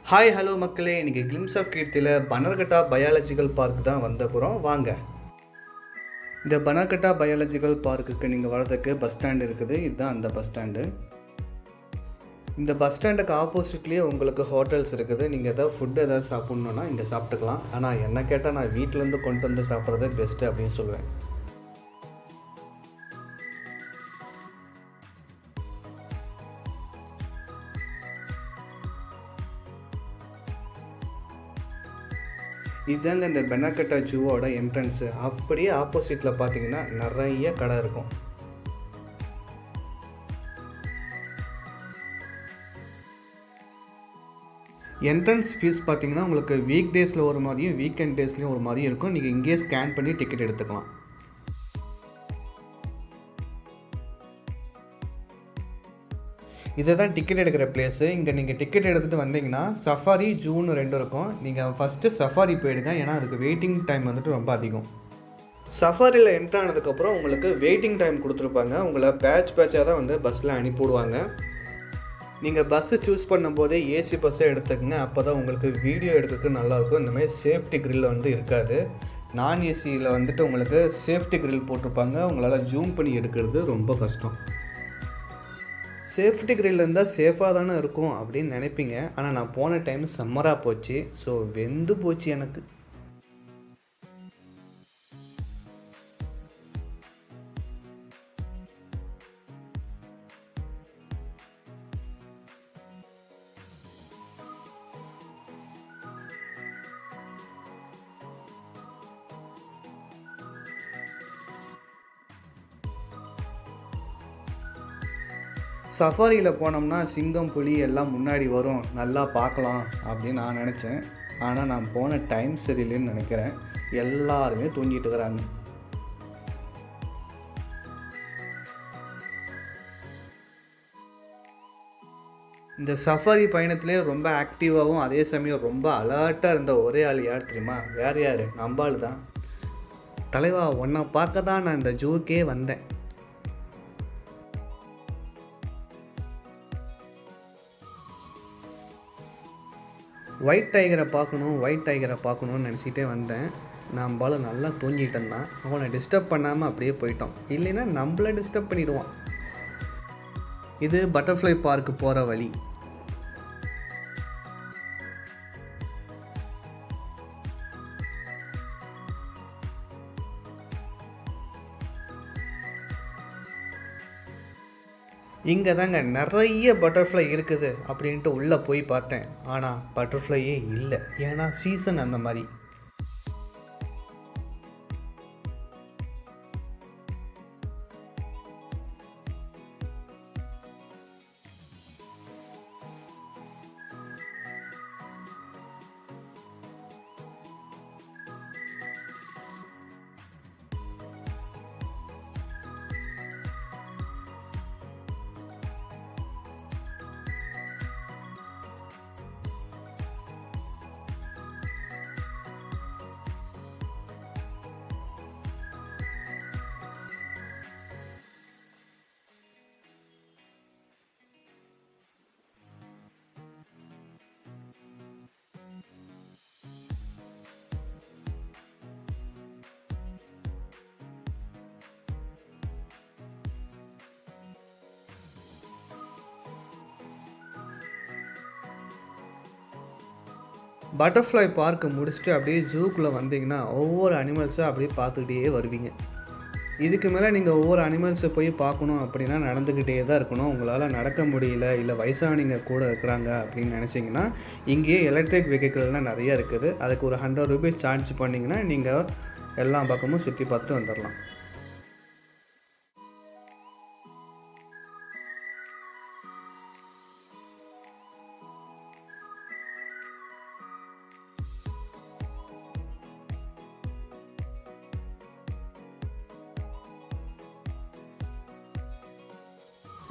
Hi hello மக்களே, இன்றைக்கி glimpse of கீர்த்தியில் Bannerghatta biological park தான் வந்துக்கிறோம். வாங்க. இந்த பனர்கட்டா பயாலஜிக்கல் பார்க்குக்கு நீங்கள் வரதுக்கு பஸ் ஸ்டாண்ட் இருக்குது. இதுதான் அந்த பஸ் ஸ்டாண்டு. இந்த பஸ் ஸ்டாண்டுக்கு ஆப்போசிட்லேயே உங்களுக்கு ஹோட்டல்ஸ் இருக்குது. நீங்கள் எதாவது ஃபுட்டு எதாவது சாப்பிட்ணுன்னா இங்கே சாப்பிட்டுக்கலாம். ஆனால் என்ன கேட்டால் நான் வீட்டிலேருந்து கொண்டு வந்து சாப்பிட்றதே பெஸ்ட்டு அப்படின்னு சொல்லுவேன். இதுதாங்க இந்த பனர்கட்டா ஜூவோட என்ட்ரன்ஸு. அப்படியே ஆப்போசிட்டில் பார்த்தீங்கன்னா நிறைய கடை இருக்கும். என்ட்ரன்ஸ் ஃபீஸ் பார்த்தீங்கன்னா உங்களுக்கு வீக் டேஸில் ஒரு மாதிரியும் வீக்கெண்ட் டேஸ்லேயும் ஒரு மாதிரியும் இருக்கும். நீங்கள் இங்கேயே ஸ்கேன் பண்ணி டிக்கெட் எடுத்துக்கலாம். இதை தான் டிக்கெட் எடுக்கிற பிளேஸு. இங்கே நீங்கள் டிக்கெட் எடுத்துகிட்டு வந்தீங்கன்னா சஃபாரி ஜூன்னு 2 இருக்கும். நீங்கள் ஃபஸ்ட்டு சஃபாரி போயிடுங்க, ஏன்னா அதுக்கு வெயிட்டிங் டைம் வந்துட்டு ரொம்ப அதிகம். சஃபாரியில் என்ட்ரு ஆனதுக்கப்புறம் உங்களுக்கு வெயிட்டிங் டைம் கொடுத்துருப்பாங்க. உங்களை பேட்சாக தான் வந்து பஸ்ஸில் அனுப்பிவிடுவாங்க. நீங்கள் பஸ்ஸு சூஸ் பண்ணும்போதே ஏசி பஸ்ஸை எடுத்துக்கங்க. அப்போ தான் உங்களுக்கு வீடியோ எடுக்கிறதுக்கு நல்லாயிருக்கும். இந்தமாதிரி சேஃப்டி கிரில் வந்து இருக்காது. நான் ஏசியில் வந்துட்டு உங்களுக்கு சேஃப்டி கிரில் போட்டிருப்பாங்க. உங்களால் ஜூம் பண்ணி எடுக்கிறது ரொம்ப கஷ்டம். சேஃப்டி கிரில் இருந்தால் சேஃபாக தானே இருக்கும் அப்படின்னு நினைப்பீங்க. ஆனால் நான் போன டைம் சம்மராக போச்சு. ஸோ வெந்து போச்சு எனக்கு. சஃபாரியில் போனோம்னா சிங்கம் புலி எல்லாம் முன்னாடி வரும், நல்லா பார்க்கலாம் அப்படின்னு நான் நினச்சேன். ஆனால் நான் போன டைம் சரியில்லைன்னு நினைக்கிறேன். எல்லாருமே தூங்கிட்டு இருக்கிறாங்க. இந்த சஃபாரி பயணத்திலே ரொம்ப ஆக்டிவாகவும் அதே சமயம் ரொம்ப அலர்ட்டாக இருந்த ஒரே ஆள் யார் தெரியுமா? வேறு யார்? நம்பாள் தான். தலைவா, உன்னை பார்க்க தான் நான் இந்த ஜூக்கே வந்தேன். ஒயிட் டைகரை பார்க்கணுன்னு நினச்சிட்டே வந்தேன். நம்மளால நல்லா தூங்கிட்டு இருந்தான். அவனை டிஸ்டர்ப் பண்ணாமல் அப்படியே போயிட்டோம். இல்லைன்னா நம்மளை டிஸ்டர்ப் பண்ணிடுவான். இது பட்டர்ஃப்ளை பார்க்கு போகிற வழி. இங்கே தாங்க நிறைய பட்டர்ஃப்ளை இருக்குது அப்படின்ட்டு உள்ளே போய் பார்த்தேன். ஆனால் பட்டர்ஃப்ளையே இல்லை. ஏன்னா சீசன் அந்த மாதிரி. பட்டர்ஃப்ளை பார்க்கு முடிச்சுட்டு அப்படியே ஜூக்குள்ளே வந்தீங்கன்னா ஒவ்வொரு அனிமல்ஸை அப்படியே பார்த்துக்கிட்டே வருவீங்க. இதுக்கு மேலே நீங்கள் ஒவ்வொரு அனிமல்ஸை போய் பார்க்கணும் அப்படின்னா நடந்துக்கிட்டே தான் இருக்கணும். உங்களால் நடக்க முடியல, இல்லை வயசானவங்க கூட இருக்கிறாங்க அப்படின்னு நினச்சிங்கன்னா இங்கேயே எலக்ட்ரிக் வெஹிக்கிள்லாம் நிறையா இருக்குது. அதுக்கு ஒரு 100 ரூபீஸ் சார்ஜ் பண்ணிங்கன்னா நீங்கள் எல்லா பக்கமும் சுற்றி பார்த்துட்டு வந்துடலாம்.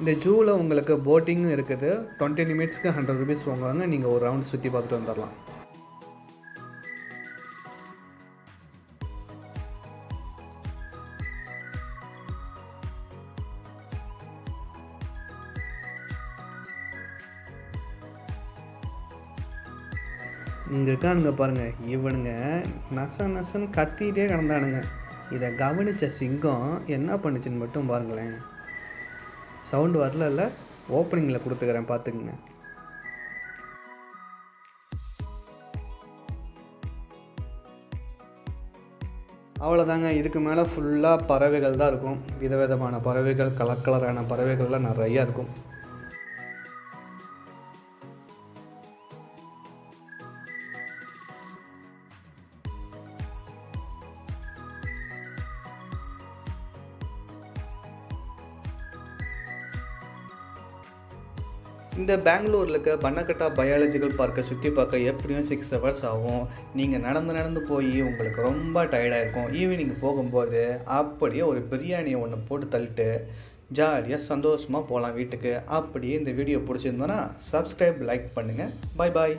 இந்த ஜூவில் உங்களுக்கு போட்டிங்கும் இருக்குது. 20 நிமிட்ஸ்க்கு 100 ரூபீஸ் வாங்குவாங்க. நீங்கள் ஒரு ரவுண்ட் சுற்றி பார்த்துட்டு வந்துடலாம். இங்கே இருக்கானுங்க பாருங்கள், இவனுங்க நசன்னு கத்திகிட்டே கிடந்தானுங்க. இதை கவனித்த சிங்கம் என்ன பண்ணுச்சுன்னு மட்டும் பாருங்களேன். சவுண்டு வரல, ஓப்பனிங்கில் கொடுத்துக்கிறேன் பார்த்துக்குங்க. அவ்வளோதாங்க. இதுக்கு மேலே ஃபுல்லாக பறவைகள் தான் இருக்கும். விதவிதமான பறவைகள், கலர் கலரான பறவைகள்லாம் நிறையா இருக்கும். இந்த பெங்களூரில் இருக்க பன்னக்கட்டா பயாலஜிக்கல் பார்க்கை சுற்றி பார்க்க எப்படியும் 6 ஹவர்ஸ் ஆகும். நீங்கள் நடந்து போய் உங்களுக்கு ரொம்ப டயர்டாக இருக்கும். ஈவினிங் போகும்போது அப்படியே ஒரு பிரியாணியை ஒன்று போட்டு தள்ளிட்டு ஜாலியாக சந்தோஷமாக போகலாம் வீட்டுக்கு. அப்படியே இந்த வீடியோ பிடிச்சிருந்தோன்னா சப்ஸ்கிரைப், லைக் பண்ணுங்கள். பாய்.